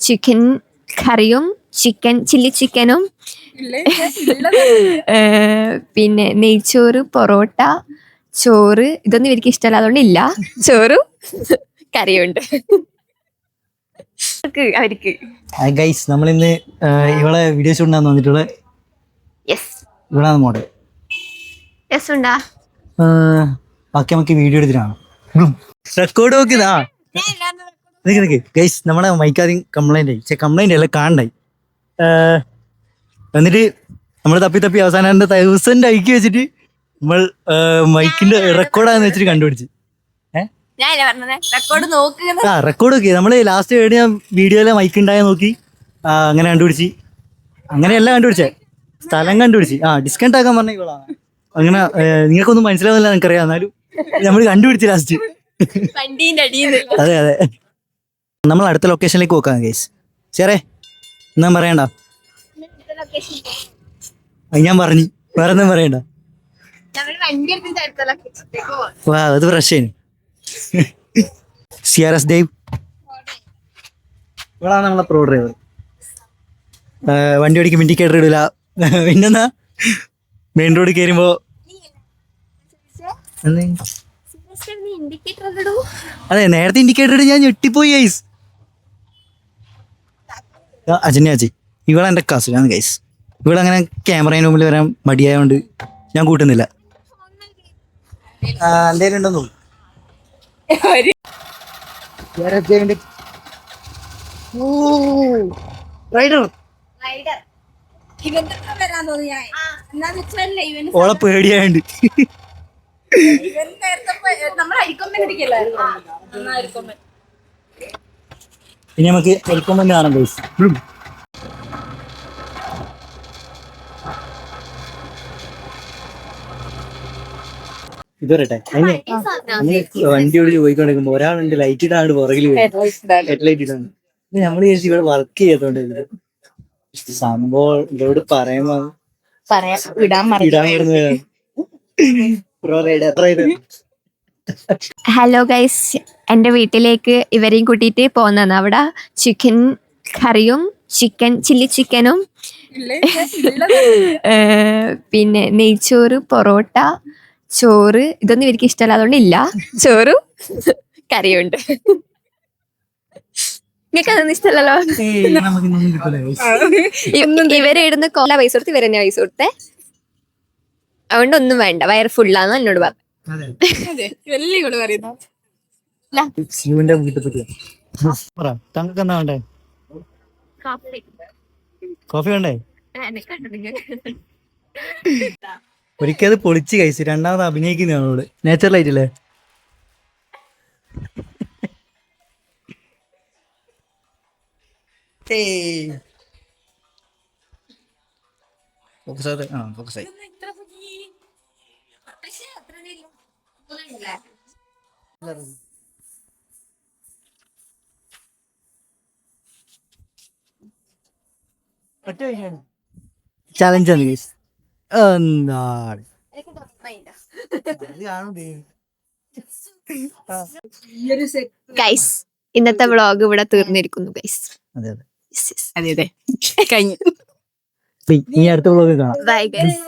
Chicken കറിയും chilli ചിക്കനും പിന്നെ നെയ്ച്ചോറ്, പൊറോട്ട, ചോറ്. ഇതൊന്നും ഇവർക്ക് ഇഷ്ടമല്ല, അതുകൊണ്ട് ഇല്ല. ചോറും കറിയുണ്ട് അവർക്ക്. ഗൈസ് നമ്മളിന്ന് ഇവളെ വീഡിയോ ഷൂട്ടിനാണ് വന്നിട്ടുള്ളത്. ഇവളാണ് മോഡൽ. രസമുണ്ടാ? ബാക്കി നമുക്ക് വീഡിയോ എടുത്തിട്ടാണ് റെക്കോർഡ് നോക്കിയതാ. ഗൈസ് നമ്മളെ മൈക്കാദ്യം കംപ്ലൈന്റ് അല്ല കാണണ്ടായി. എന്നിട്ട് നമ്മൾ തപ്പി അവസാനം തൗസൻഡ് ഐക്കി വെച്ചിട്ട് നമ്മൾ മൈക്കിന്റെ റെക്കോർഡാന്ന് വെച്ചിട്ട് കണ്ടുപിടിച്ച്. റെക്കോർഡ് നോക്കി നമ്മള് ലാസ്റ്റ് ഞാൻ വീഡിയോയിലെ മൈക്ക് ഉണ്ടായ നോക്കി അങ്ങനെ കണ്ടുപിടിച്ച്. അങ്ങനെയല്ല കണ്ടുപിടിച്ചേ, സ്ഥലം കണ്ടുപിടിച്ച്. ഡിസ്കൗണ്ട് ആക്കാൻ പറഞ്ഞ ഇവളാണ്. അങ്ങനെ നിങ്ങൾക്കൊന്നും മനസ്സിലാവുന്നില്ല എനിക്കറിയാം, എന്നാലും നമ്മൾ കണ്ടുപിടിച്ച് ലാസ്റ്റ്. അതെ അതെ, നമ്മൾ അടുത്ത ലൊക്കേഷനിലേക്ക് നോക്കാം ഗൈസ്. ചേരേ എന്നാ പറയണ്ട, ഞാൻ പറഞ്ഞു വേറെ ഒന്നും പറയണ്ട. അത് പ്രശ്നം. CRS ദേവ് ഇവളാണ് നമ്മളെ പ്രോ ഡ്രൈവർ. വണ്ടി ഓടിക്കുമ്പോൾ ഇൻഡിക്കേറ്റർ ഇടില്ല. പിന്നെന്നാ മെയിൻ റോഡ് കയറുമ്പോ അതെ നേരത്തെ ഇൻഡിക്കേറ്റർ ഇട്ട് ഞാൻ ഞെട്ടിപ്പോയി ഗൈസ്. അജന്യാച്ചി ഇവളെ എൻ്റെ കസിനാണ് ഗൈസ്. ഇവളങ്ങനെ ക്യാമറയുടെ മുമ്പിൽ വരാൻ മടിയായതുകൊണ്ട് ഞാൻ കൂട്ടുന്നില്ല. എന്തേലും ഉണ്ടോ നോക്കും. ഓളെ പേടിയായുണ്ട്. ഇനി നമുക്ക് ഹെലികോപ്റ്റർ കാണാം ഗൈസ്. ഇത് പറയട്ടെ, വണ്ടി ഓടിച്ച് പോയിക്കൊണ്ടിരിക്കുമ്പോ ഒരാളുണ്ട് ലൈറ്റ് ഇടാണ്ട് പുറകിൽ ഹെഡ്ലൈറ്റ് ഇടാണ്. നമ്മള് ചേച്ചി ഇവിടെ വർക്ക് ചെയ്യാത്തോണ്ട് സംഭവം ഇതോട് പറയുമ്പോ ഹലോ ഗൈസ്, എൻ്റെ വീട്ടിലേക്ക് ഇവരെയും കൂട്ടിയിട്ട് പോകുന്നതാണ്. അവിടെ ചിക്കൻ കറിയും ചില്ലി ചിക്കനും പിന്നെ നെയ്ച്ചോറ്, പൊറോട്ട, ചോറ്. ഇതൊന്നും ഇവർക്ക് ഇഷ്ടമല്ല, അതുകൊണ്ട് ഇല്ല. ചോറും കറിയുണ്ട്. നിങ്ങൾക്ക് അതൊന്നും ഇഷ്ടമല്ലല്ലോ. ഇവരെ ഇടുന്ന കോല പൈസ കൊടുത്ത് ഇവരെന്നെ പൈസ കൊടുത്തേ, അതുകൊണ്ട് ഒന്നും വേണ്ട, വയറ് ഫുള്ളാന്ന് എന്നോട് പറഞ്ഞു. കോഫി വേണ്ടേ? ഒരിക്കൽ അത് പൊളിച്ച് കഴിച്ചു. രണ്ടാമത് അഭിനയിക്കുന്നതാണ് നാച്ചുറലായിട്ടല്ലേ. ഫോക്കസായി. ചാലഞ്ചാണ് ഗൈസ്. എന്താണ് ഗൈസ്, ഇന്നത്തെ വ്ളോഗ് ഇവിടെ തീർന്നിരിക്കുന്നു ഗൈസ്. അതെ അതെ കഴിഞ്ഞു. ഇനി അടുത്ത വ്ളോഗ് കാണാം. Bye guys.